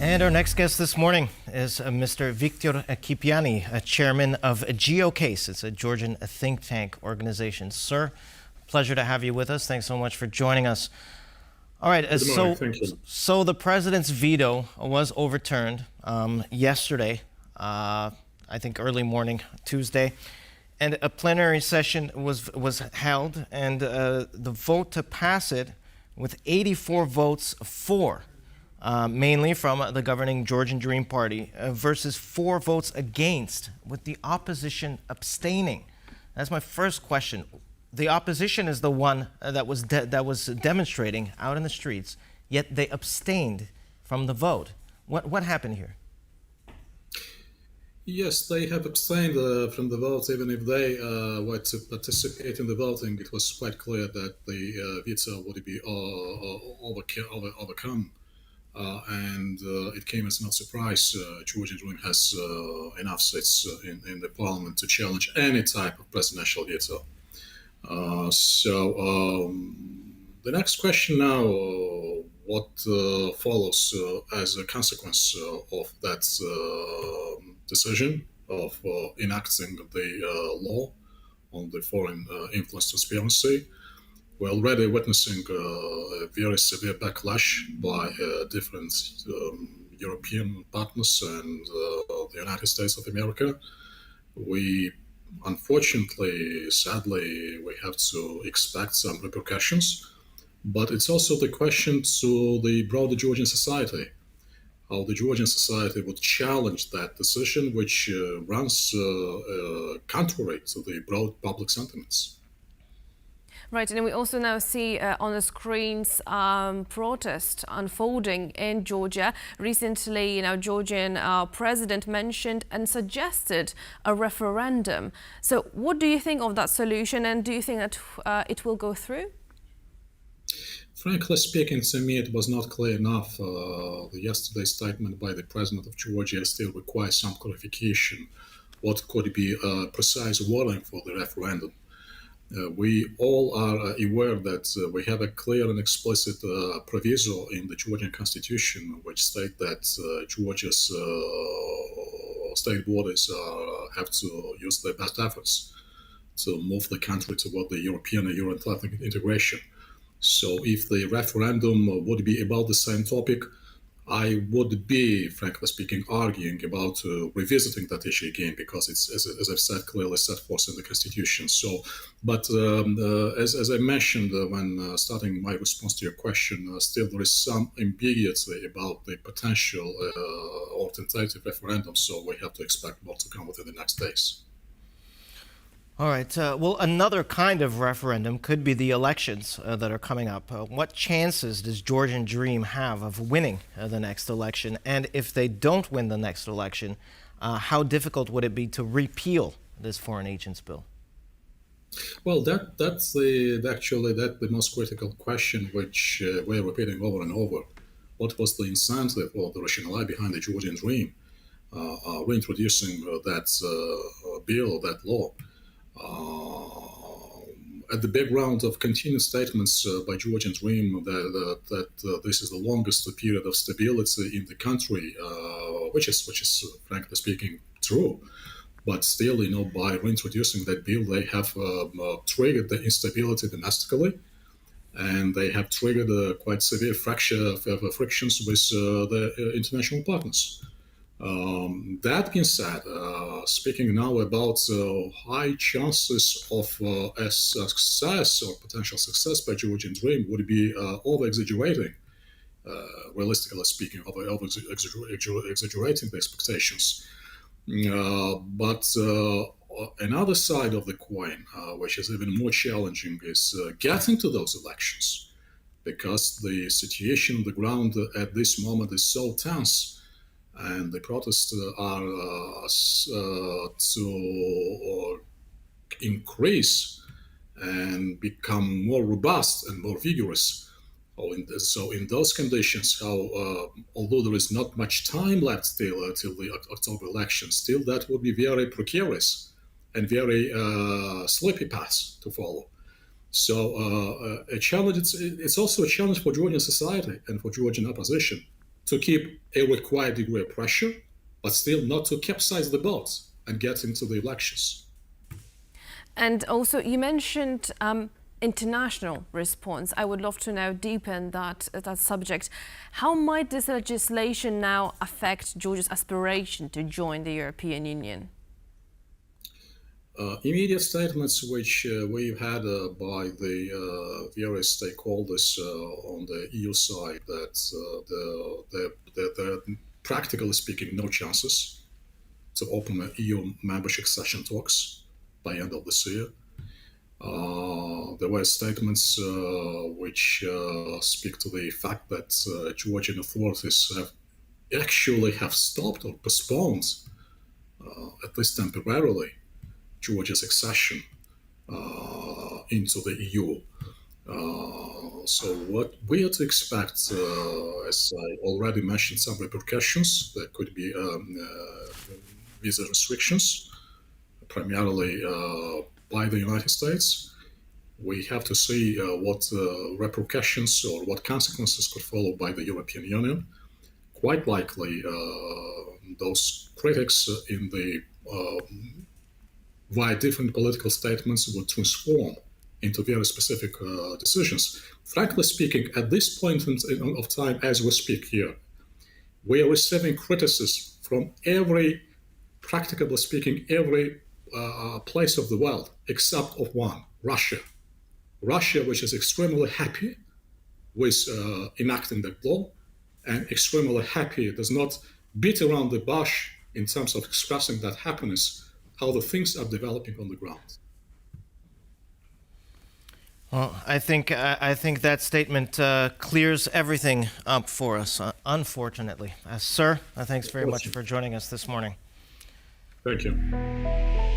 And our next guest this morning is Mr. Victor Kipiani, chairman of GeoCase. It's a Georgian think tank organization. Sir, pleasure to have you with us. Thanks so much for joining us. All right, Good morning. Thank you. So the president's veto was overturned yesterday, I think early morning, Tuesday, and a plenary session was held, and the vote to pass it with 84 votes for, mainly from the governing Georgian Dream Party, versus 4 votes against, with the opposition abstaining. That's my first question. The opposition is the one that was demonstrating out in the streets, yet they abstained from the vote. What happened here? Yes, they have abstained from the vote, even if they were to participate in the voting. It was quite clear that the veto would be overcome. And it came as no surprise. Georgian Dream has enough seats in the parliament to challenge any type of presidential veto. The next question now, what follows as a consequence of that decision of enacting the law on the foreign influence transparency? We're already witnessing a very severe backlash by different European partners and the United States of America. Unfortunately, sadly, we have to expect some repercussions, but it's also the question to the broader Georgian society, how the Georgian society would challenge that decision, which runs contrary to the broad public sentiments. Right, and we also now see on the screens protest unfolding in Georgia. Recently, Georgian president mentioned and suggested a referendum. So what do you think of that solution, and do you think that it will go through? Frankly speaking, to me, it was not clear enough. Yesterday's statement by the president of Georgia still requires some clarification. What could be a precise wording for the referendum? We all are aware that we have a clear and explicit proviso in the Georgian constitution, which state that Georgia's state borders have to use their best efforts to move the country toward the European and Euro-Atlantic integration. So if the referendum would be about the same topic, I would be, frankly speaking, arguing about revisiting that issue again, because it's, as I've said, clearly set forth in the Constitution. But as I mentioned when starting my response to your question, still there is some ambiguity about the potential or tentative referendum, so we have to expect more to come within the next days. All right. Well, another kind of referendum could be the elections that are coming up. What chances does Georgian Dream have of winning the next election? And if they don't win the next election, how difficult would it be to repeal this foreign agents bill? Well, that's the most critical question, which we're repeating over and over. What was the incentive or the rationale behind the Georgian Dream reintroducing that bill, that law? At the background of continued statements by Georgian Dream that this is the longest period of stability in the country, which is frankly speaking true, but still, by reintroducing that bill, they have triggered the instability domestically, and they have triggered quite severe frictions with the international partners. That being said, speaking now about high chances of a success or potential success by Georgian Dream would be over-exaggerating, realistically speaking, over-exaggerating the expectations. But another side of the coin, which is even more challenging, is getting to those elections, because the situation on the ground at this moment is so tense, and the protests are to increase and become more robust and more vigorous. So in those conditions, although there is not much time left till the October election, still that would be very precarious and very slippery path to follow. So a challenge. It's also a challenge for Georgian society and for Georgian opposition to keep a required degree of pressure, but still not to capsize the boat and get into the elections. And also, you mentioned international response. I would love to now deepen that subject. How might this legislation now affect Georgia's aspiration to join the European Union? Immediate statements which we've had by the various stakeholders on the EU side that the practically speaking, no chances to open EU membership accession talks by end of this year. There were statements which speak to the fact that Georgian authorities have stopped or postponed, at least temporarily, Georgia's accession into the EU. So what we are to expect, as I already mentioned, some repercussions. There could be visa restrictions, primarily by the United States. We have to see what repercussions or what consequences could follow by the European Union. Quite likely, those critics in the via different political statements would transform into very specific decisions. Frankly speaking, at this point of time, as we speak here, we are receiving criticism from every, practically speaking, every place of the world except of one, Russia. Russia, which is extremely happy with enacting the law and extremely happy, does not beat around the bush in terms of expressing that happiness, how the things are developing on the ground. Well, I think that statement clears everything up for us, unfortunately. Sir, thanks very much for joining us this morning. Thank you.